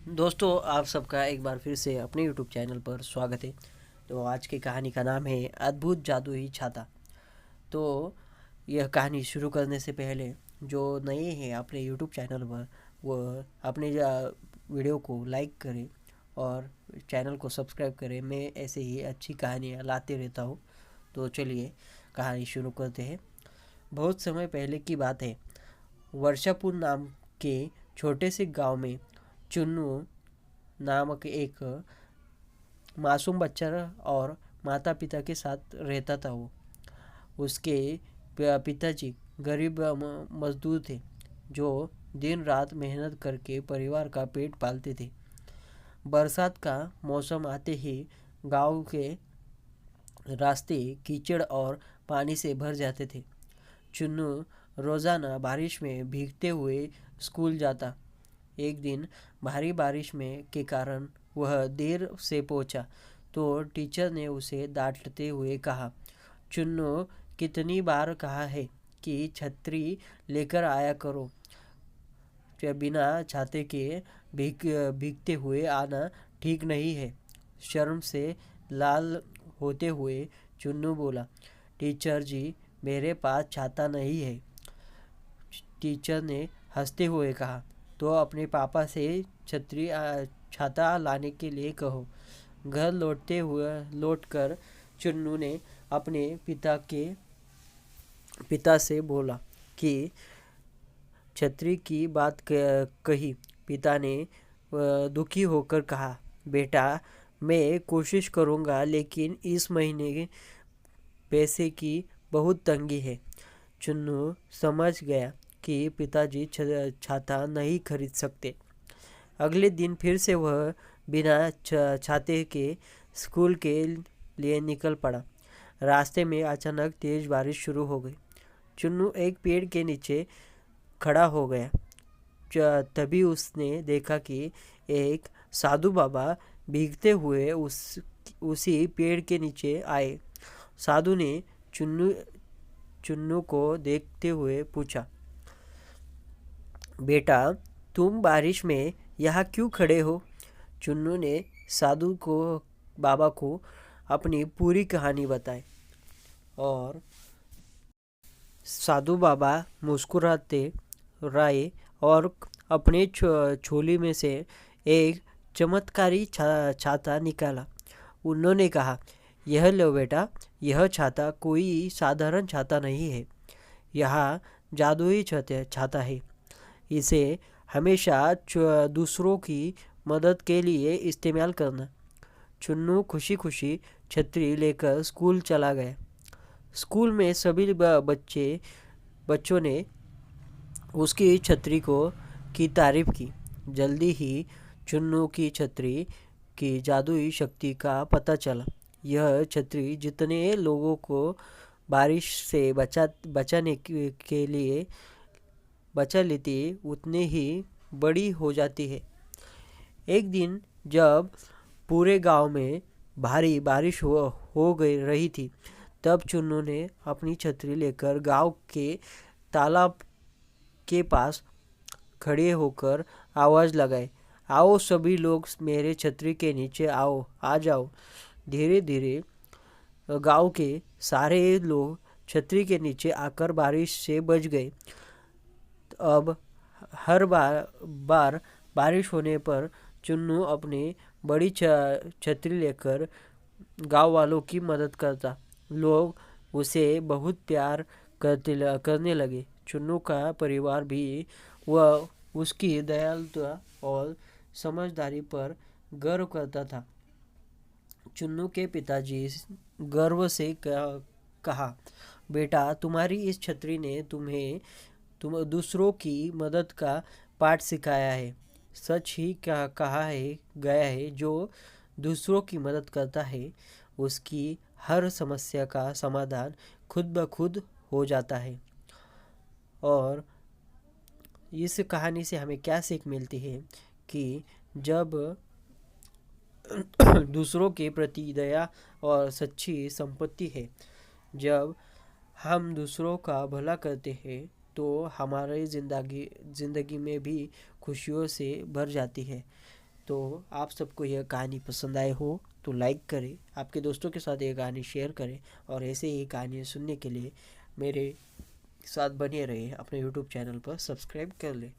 दोस्तों, आप सबका एक बार फिर से अपने यूट्यूब चैनल पर स्वागत है। तो आज की कहानी का नाम है अद्भुत जादुई छाता। तो यह कहानी शुरू करने से पहले जो नए हैं अपने यूट्यूब चैनल पर, वो अपने वीडियो को लाइक करें और चैनल को सब्सक्राइब करें। मैं ऐसे ही अच्छी कहानियाँ लाते रहता हूँ। तो चलिए कहानी शुरू करते हैं। बहुत समय पहले की बात है। वर्षापुर नाम के छोटे से गांव में चुन्नू नामक एक मासूम बच्चा और माता पिता के साथ रहता था। वो उसके पिताजी गरीब मजदूर थे जो दिन रात मेहनत करके परिवार का पेट पालते थे। बरसात का मौसम आते ही गांव के रास्ते कीचड़ और पानी से भर जाते थे। चुन्नू रोज़ाना बारिश में भीगते हुए स्कूल जाता। एक दिन भारी बारिश में के कारण वह देर से पहुंचा तो टीचर ने उसे डांटते हुए कहा, चुन्नू, कितनी बार कहा है कि छतरी लेकर आया करो। बिना छाते के भीगते हुए आना ठीक नहीं है। शर्म से लाल होते हुए चुन्नू बोला, टीचर जी, मेरे पास छाता नहीं है। टीचर ने हंसते हुए कहा, तो अपने पापा से छाता लाने के लिए कहो। घर लौटकर चुन्नू ने अपने पिता से बोला कि छतरी की बात कही। पिता ने दुखी होकर कहा, बेटा, मैं कोशिश करूँगा, लेकिन इस महीने पैसे की बहुत तंगी है। चुन्नू समझ गया कि पिताजी छाता नहीं खरीद सकते। अगले दिन फिर से वह बिना छाते के स्कूल के लिए निकल पड़ा। रास्ते में अचानक तेज बारिश शुरू हो गई। चुन्नू एक पेड़ के नीचे खड़ा हो गया। तभी उसने देखा कि एक साधु बाबा भीगते हुए उसी पेड़ के नीचे आए। साधु ने चुन्नू को देखते हुए पूछा, बेटा, तुम बारिश में यहाँ क्यों खड़े हो? चुन्नू ने बाबा को अपनी पूरी कहानी बताई और साधु बाबा मुस्कुराते रहे और अपने झोली में से एक चमत्कारी छाता निकाला। उन्होंने कहा, यह लो बेटा, यह छाता कोई साधारण छाता नहीं है। यह जादुई छाता है। इसे हमेशा दूसरों की मदद के लिए इस्तेमाल करना। चुन्नू खुशी खुशी छतरी लेकर स्कूल चला गया। स्कूल में सभी बच्चों ने उसकी छतरी की तारीफ की। जल्दी ही चुन्नू की छतरी की जादुई शक्ति का पता चला। यह छतरी जितने लोगों को बारिश से बचाने के लिए बचा लेती, उतने ही बड़ी हो जाती है। एक दिन जब पूरे गांव में भारी बारिश हो गई रही थी, तब चुन्नू ने अपनी छतरी लेकर गांव के तालाब के पास खड़े होकर आवाज़ लगाई, आओ सभी लोग मेरे छतरी के नीचे आ जाओ। धीरे धीरे गांव के सारे लोग छतरी के नीचे आकर बारिश से बच गए। अब हर बार बारिश होने पर चुन्नू अपनी बड़ी छतरी लेकर गांव वालों की मदद करता। लोग उसे बहुत प्यार करने लगे। चुन्नू का परिवार भी वह उसकी दयालुता और समझदारी पर गर्व करता था। चुन्नू के पिताजी गर्व से कहा, बेटा, तुम्हारी इस छतरी ने तुम दूसरों की मदद का पाठ सिखाया है। सच ही कहा है गया है, जो दूसरों की मदद करता है उसकी हर समस्या का समाधान खुद ब खुद हो जाता है। और इस कहानी से हमें क्या सीख मिलती है कि जब दूसरों के प्रति दया और सच्ची संपत्ति है, जब हम दूसरों का भला करते हैं तो हमारी ज़िंदगी में भी खुशियों से भर जाती है। तो आप सबको यह कहानी पसंद आए हो तो लाइक करें, आपके दोस्तों के साथ यह कहानी शेयर करें, और ऐसे ही कहानियाँ सुनने के लिए मेरे साथ बने रहे, अपने यूट्यूब चैनल पर सब्सक्राइब कर लें।